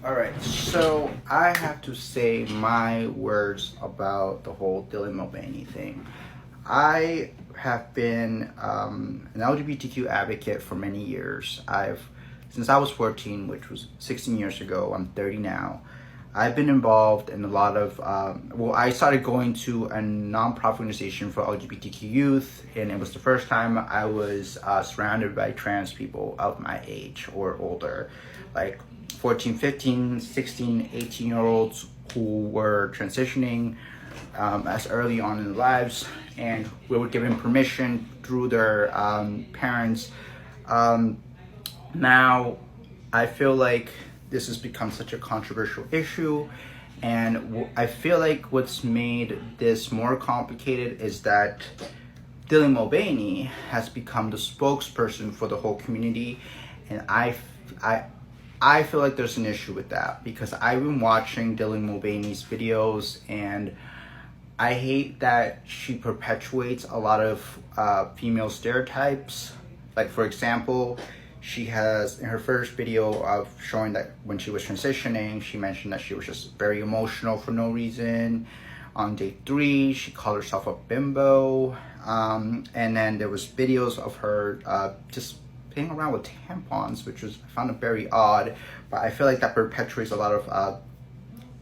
All right, so I have to say my words about the whole Dylan Mulvaney thing. I have been an LGBTQ advocate for many years. Since I was 14, which was 16 years ago, I'm 30 now. I've been involved in a lot of, I started going to a nonprofit organization for LGBTQ youth, and it was the first time I was surrounded by trans people of my age or older, like 14, 15, 16, 18-year-olds who were transitioning as early on in their lives, and we were given permission through their parents. Now, I feel like this has become such a controversial issue, and I feel like what's made this more complicated is that Dylan Mulvaney has become the spokesperson for the whole community, and I feel like there's an issue with that because I've been watching Dylan Mulvaney's videos, and I hate that she perpetuates a lot of female stereotypes. Like, for example, she has, in her first video of showing that when she was transitioning, she mentioned that she was just very emotional for no reason. On day 3, she called herself a bimbo. And then there was videos of her just playing around with tampons, which I found it very odd. But I feel like that perpetuates a lot of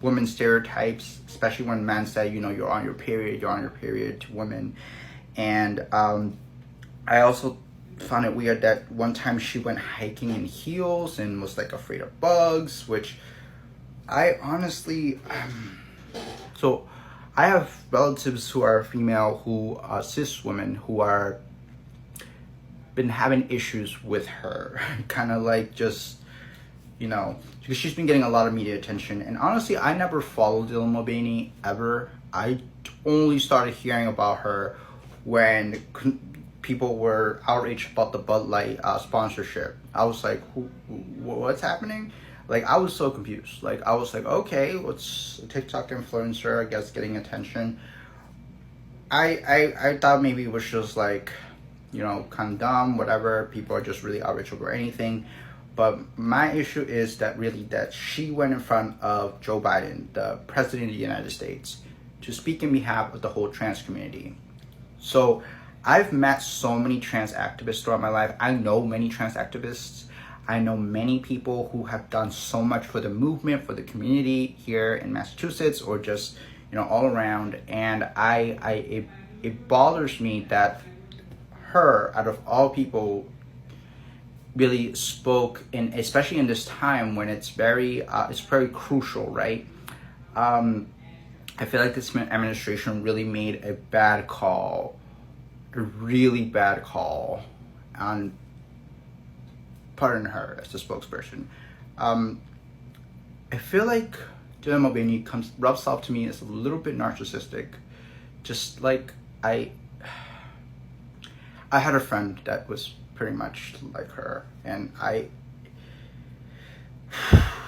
women stereotypes, especially when men say, you're on your period to women. And I also found it weird that one time she went hiking in heels and was like afraid of bugs, which I honestly, so I have relatives who are female, who are cis women, who are been having issues with her, kind of like just, because she's been getting a lot of media attention. And honestly, I never followed Dylan Mulvaney ever. I only started hearing about her when people were outraged about the Bud Light sponsorship. I was like, what's happening? Like, I was so confused. Like, I was like, okay, what's a TikTok influencer, I guess, getting attention. I thought maybe it was just like, kind of dumb, whatever. People are just really outraged over anything. But my issue is that she went in front of Joe Biden, the president of the United States, to speak in behalf of the whole trans community. So I've met so many trans activists throughout my life. I know many trans activists. I know many people who have done so much for the movement, for the community here in Massachusetts, or just, all around. And it bothers me that her, out of all people, really spoke in, especially in this time when it's very crucial, right? I feel like this administration really made a bad call, a really bad call on putting her as the spokesperson. I feel like Dylan Mulvaney rubs off to me as a little bit narcissistic. Just like I had a friend that was pretty much like her, and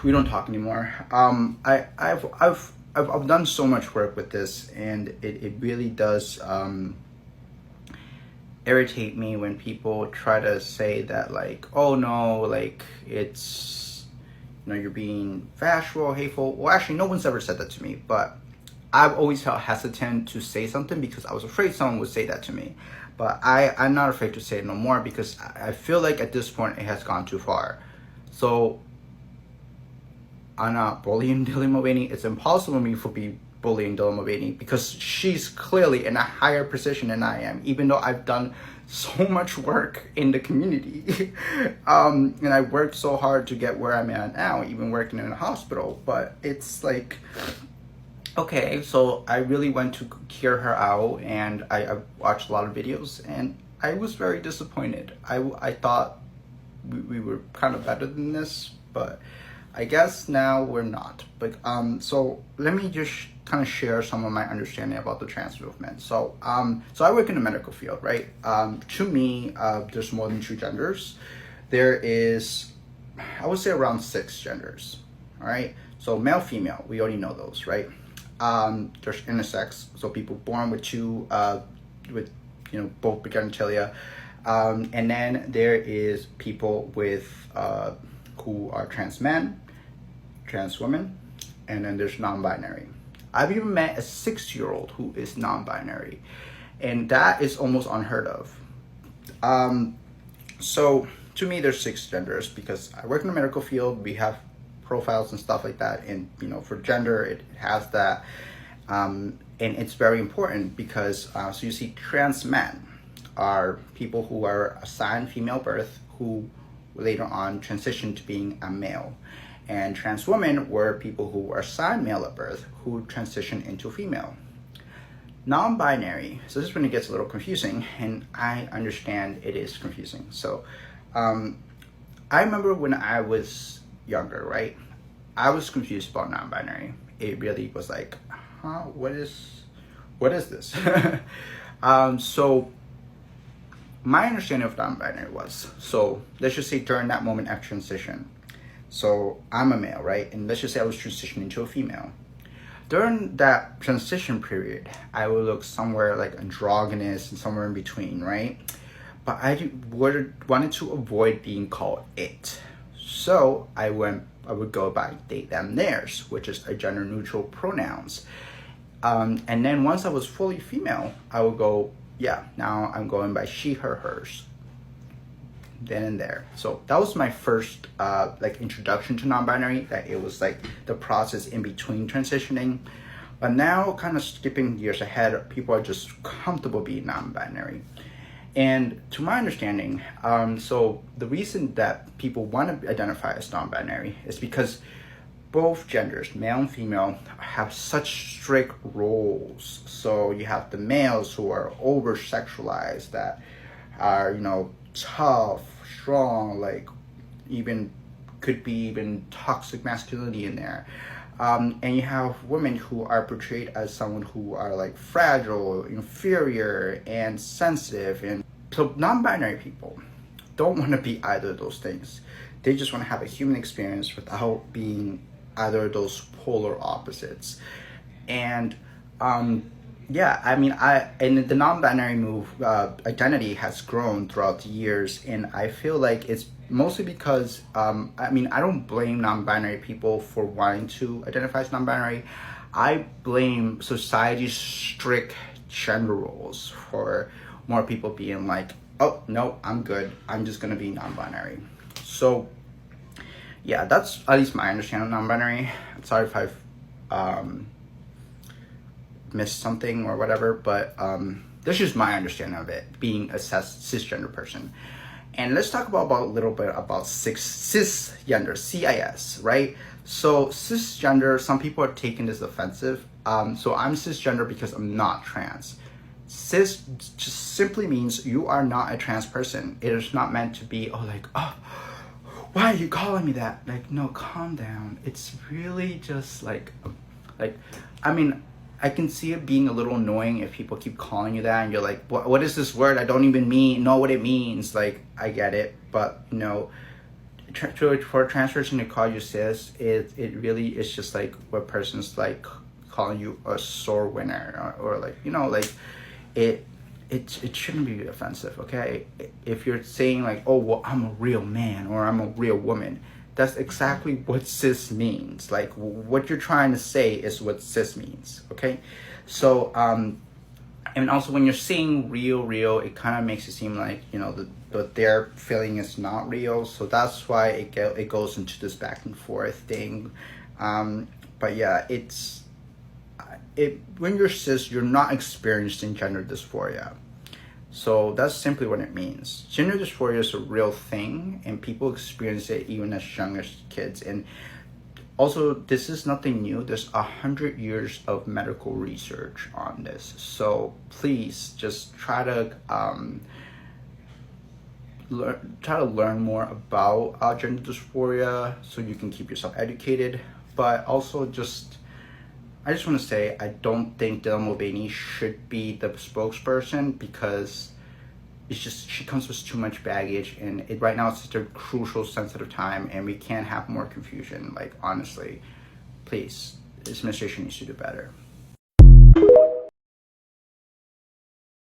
we don't talk anymore. I've done so much work with this, and it really does irritate me when people try to say that, like, oh no, like, it's, you're being bashful, hateful. Well, actually, no one's ever said that to me, but I've always felt hesitant to say something because I was afraid someone would say that to me. But I'm not afraid to say it no more because I feel like at this point it has gone too far. So I'm not bullying Dylan Mulvaney. It's impossible for me to be bullying Dylan Mulvaney because she's clearly in a higher position than I am, even though I've done so much work in the community. And I worked so hard to get where I'm at now, even working in a hospital. But it's like, okay, so I really went to hear her out, and I watched a lot of videos, and I was very disappointed. I thought we were kind of better than this, but I guess now we're not. But so let me just kind of share some of my understanding about the trans movement. So I work in the medical field, right? To me, there's more than 2 genders. There is, I would say, around 6 genders. All right. So male, female, we already know those, right? There's intersex, so people born with both genitalia, and then there is people with who are trans men, trans women, and then there's non-binary. I've even met a 6-year-old who is non-binary, and that is almost unheard of. So to me, there's 6 genders because I work in the medical field. We have profiles and stuff like that, and for gender, it has that, and it's very important because so you see, trans men are people who are assigned female birth who later on transition to being a male. And trans women were people who were assigned male at birth who transition into female. Non-binary, so this is when it gets a little confusing, and I understand it is confusing. So I remember when I was younger, right? I was confused about non-binary. It really was like, what is this? So my understanding of non-binary was, so let's just say during that moment of transition, so I'm a male, right? And let's just say I was transitioning to a female. During that transition period, I would look somewhere like androgynous and somewhere in between, right? But I wanted to avoid being called it. So I would go by they, them, theirs, which is a gender neutral pronouns. And then once I was fully female, I would go, yeah, now I'm going by she, her, hers. Then and there. So that was my first like introduction to non-binary, that it was like the process in between transitioning. But now, kind of skipping years ahead, people are just comfortable being non-binary. And to my understanding, so the reason that people want to identify as non-binary is because both genders, male and female, have such strict roles. So you have the males who are over-sexualized, that are, tough, strong, like even could be even toxic masculinity in there. And you have women who are portrayed as someone who are like fragile, inferior, and sensitive. And so non-binary people don't want to be either of those things. They just want to have a human experience without being either of those polar opposites. And yeah, I mean, and the non-binary identity has grown throughout the years, and I feel like it's mostly because, I mean, I don't blame non-binary people for wanting to identify as non-binary. I blame society's strict gender roles for more people being like, oh, no, I'm good. I'm just going to be non-binary. So, yeah, that's at least my understanding of non-binary. I'm sorry if I've missed something or whatever, but that's just my understanding of it, being a cisgender person. And let's talk about a little bit about cisgender, CIS, right? So cisgender, some people are taking this offensive. So I'm cisgender because I'm not trans. Cis just simply means you are not a trans person. It is not meant to be, why are you calling me that? Like, no, calm down. It's really just like, I mean, I can see it being a little annoying if people keep calling you that and you're like, what is this word? I don't even know what it means. Like, I get it, but for a trans person to call you cis, it really is just like what person's like calling you a sore winner or like, it shouldn't be offensive, okay? If you're saying like, oh, well, I'm a real man or I'm a real woman, that's exactly what cis means. Like, what you're trying to say is what cis means, okay? So, and also when you're saying real, it kind of makes it seem like, that their feeling is not real. So that's why it goes into this back and forth thing. But yeah, when you're cis, you're not experiencing gender dysphoria. So that's simply what it means. Gender dysphoria is a real thing, and people experience it even as young as kids. And also, this is nothing new. There's 100 years of medical research on this. So please just try to learn more about gender dysphoria so you can keep yourself educated. But also I just want to say, I don't think Dylan Mulvaney should be the spokesperson because she comes with too much baggage, and right now it's such a crucial, sensitive time, and we can't have more confusion. Like, honestly, please, this administration needs to do better.